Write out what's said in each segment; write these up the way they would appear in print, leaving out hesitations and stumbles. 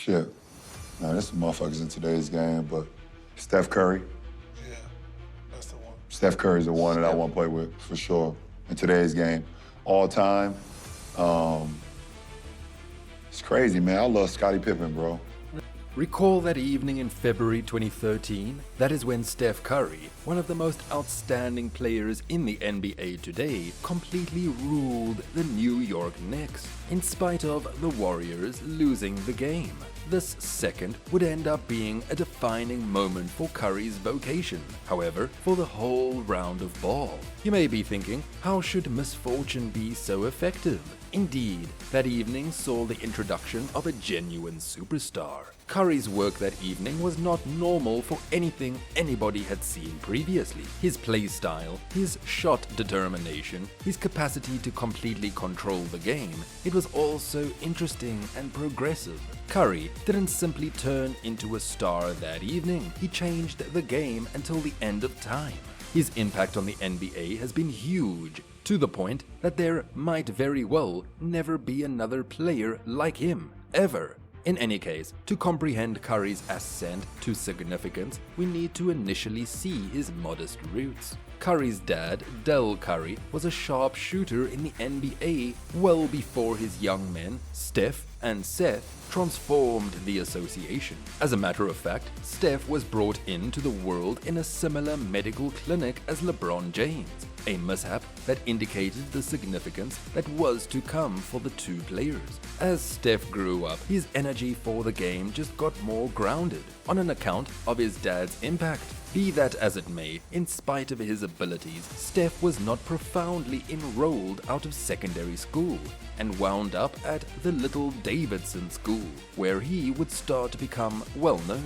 Shit. Nah, there's some motherfuckers in today's game, but Steph Curry. Yeah, that's the one. Steph Curry's the one that I want to play with, for sure, in today's game. All time, it's crazy, man. I love Scottie Pippen, bro. Recall that evening in February 2013? That is when Steph Curry, one of the most outstanding players in the NBA today, completely ruled the New York Knicks, in spite of the Warriors losing the game. This second would end up being a defining moment for Curry's vocation, however, for the whole round of ball. You may be thinking, how should misfortune be so effective? Indeed, that evening saw the introduction of a genuine superstar. Curry's work that evening was not normal for anything anybody had seen previously. His play style, his shot determination, his capacity to completely control the game, it was also interesting and progressive. Curry didn't simply turn into a star that evening, he changed the game until the end of time. His impact on the NBA has been huge, to the point that there might very well never be another player like him, ever. In any case, to comprehend Curry's ascent to significance, we need to initially see his modest roots. Curry's dad, Del Curry, was a sharp shooter in the NBA well before his young men, Steph and Seth, transformed the association. As a matter of fact, Steph was brought into the world in a similar medical clinic as LeBron James, a mishap that indicated the significance that was to come for the two players. As Steph grew up, his energy for the game just got more grounded, on an account of his dad's impact. Be that as it may, in spite of his abilities, Steph was not profoundly enrolled out of secondary school, and wound up at the Little Davidson School, where he would start to become well known.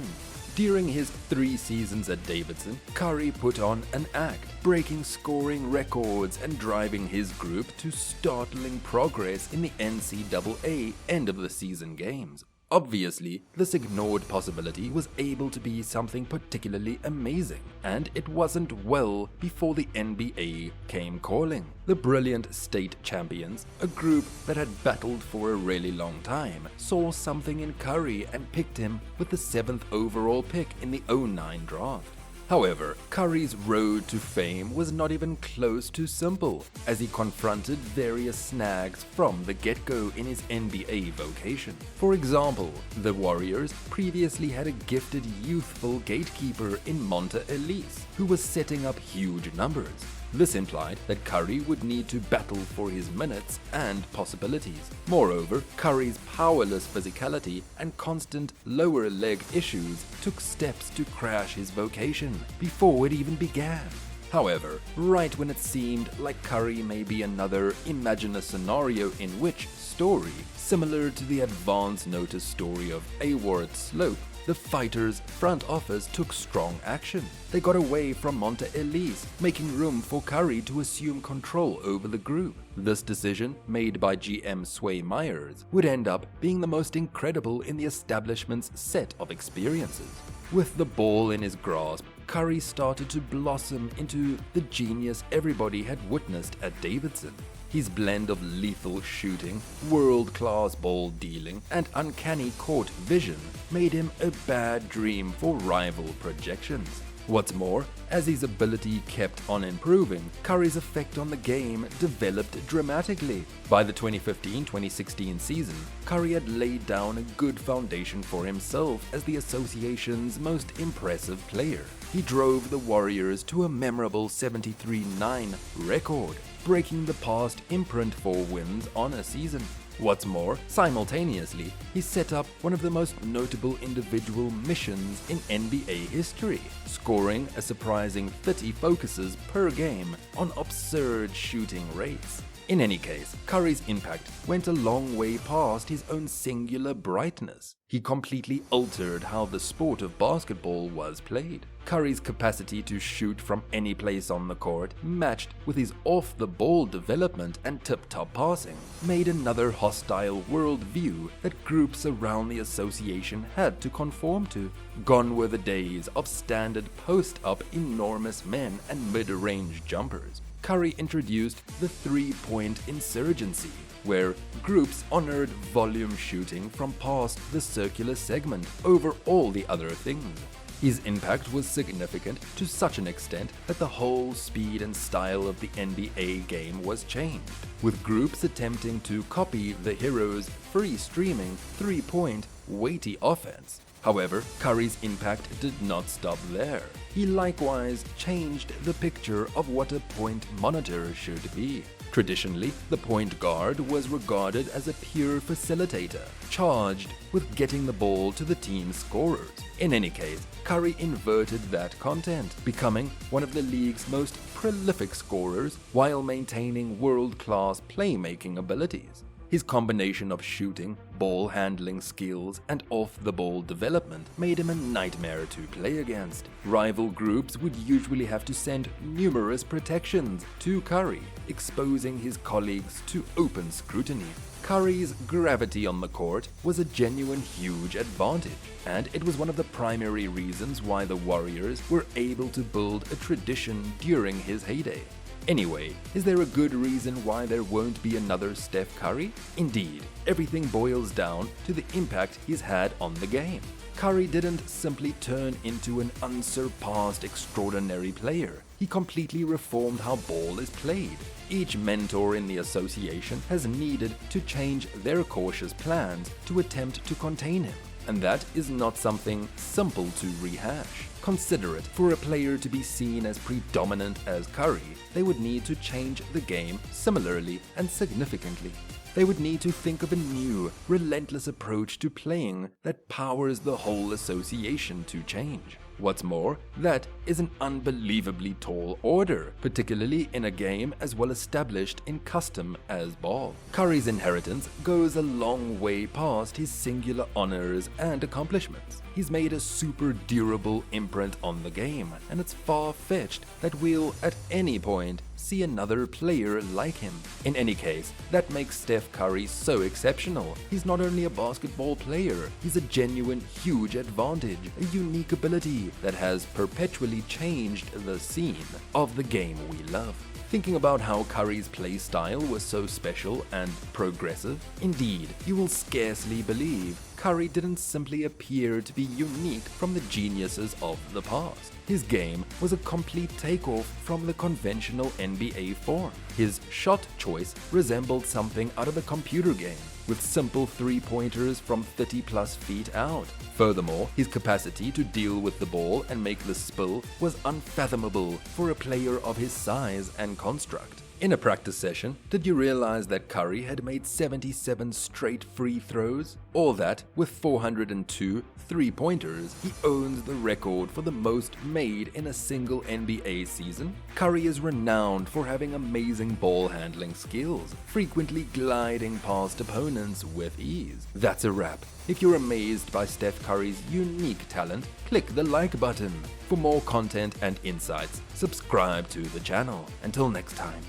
During his 3 seasons at Davidson, Curry put on an act, breaking scoring records and driving his group to startling progress in the NCAA end-of-the-season games. Obviously, this ignored possibility was able to be something particularly amazing, and it wasn't well before the NBA came calling. The brilliant state champions, a group that had battled for a really long time, saw something in Curry and picked him with the 7th overall pick in the '09 draft. However, Curry's road to fame was not even close to simple, as he confronted various snags from the get-go in his NBA vocation. For example, the Warriors previously had a gifted youthful gatekeeper in Monta Elise, who was setting up huge numbers. This implied that Curry would need to battle for his minutes and possibilities. Moreover, Curry's powerless physicality and constant lower leg issues took steps to crash his vocation before it even began. However, right when it seemed like Curry may be another, imagine a scenario in which story, similar to the advance notice story of Award Slope, the fighters' front office took strong action. They got away from Monta Elise, making room for Curry to assume control over the group. This decision, made by GM Sway Myers, would end up being the most incredible in the establishment's set of experiences. With the ball in his grasp, Curry started to blossom into the genius everybody had witnessed at Davidson. His blend of lethal shooting, world-class ball dealing, and uncanny court vision made him a bad dream for rival projections. What's more, as his ability kept on improving, Curry's effect on the game developed dramatically. By the 2015-2016 season, Curry had laid down a good foundation for himself as the association's most impressive player. He drove the Warriors to a memorable 73-9 record, breaking the past imprint for wins on a season. What's more, simultaneously, he set up one of the most notable individual missions in NBA history, scoring a surprising 30 focuses per game on absurd shooting rates. In any case, Curry's impact went a long way past his own singular brightness. He completely altered how the sport of basketball was played. Curry's capacity to shoot from any place on the court, matched with his off-the-ball development and tip-top passing, made another hostile worldview that groups around the association had to conform to. Gone were the days of standard post-up enormous men and mid-range jumpers. Curry introduced the three-point insurgency, where groups honored volume shooting from past the circular segment over all the other things. His impact was significant to such an extent that the whole speed and style of the NBA game was changed, with groups attempting to copy the hero's free-streaming, three-point, weighty offense. However, Curry's impact did not stop there. He likewise changed the picture of what a point monitor should be. Traditionally, the point guard was regarded as a pure facilitator, charged with getting the ball to the team's scorers. In any case, Curry inverted that content, becoming one of the league's most prolific scorers while maintaining world-class playmaking abilities. His combination of shooting, ball handling skills, and off-the-ball development made him a nightmare to play against. Rival groups would usually have to send numerous protections to Curry, exposing his colleagues to open scrutiny. Curry's gravity on the court was a genuine huge advantage, and it was one of the primary reasons why the Warriors were able to build a tradition during his heyday. Anyway, is there a good reason why there won't be another Steph Curry? Indeed, everything boils down to the impact he's had on the game. Curry didn't simply turn into an unsurpassed extraordinary player. He completely reformed how ball is played. Each mentor in the association has needed to change their cautious plans to attempt to contain him, and that is not something simple to rehash. Consider it, for a player to be seen as predominant as Curry, they would need to change the game similarly and significantly. They would need to think of a new, relentless approach to playing that powers the whole association to change. What's more, that is an unbelievably tall order, particularly in a game as well established in custom as ball. Curry's inheritance goes a long way past his singular honors and accomplishments. He's made a super durable imprint on the game, and it's far-fetched that we'll at any point see another player like him. In any case, that makes Steph Curry so exceptional. He's not only a basketball player, he's a genuine huge advantage, a unique ability that has perpetually changed the scene of the game we love. Thinking about how Curry's play style was so special and progressive, indeed, you will scarcely believe Curry didn't simply appear to be unique from the geniuses of the past. His game was a complete takeoff from the conventional NBA form. His shot choice resembled something out of a computer game, with simple three-pointers from 30+ feet out. Furthermore, his capacity to deal with the ball and make the spill was unfathomable for a player of his size and construct. In a practice session, did you realize that Curry had made 77 straight free throws? Or that, with 402 three-pointers, he owns the record for the most made in a single NBA season? Curry is renowned for having amazing ball handling skills, frequently gliding past opponents with ease. That's a wrap. If you're amazed by Steph Curry's unique talent, click the like button. For more content and insights, subscribe to the channel. Until next time.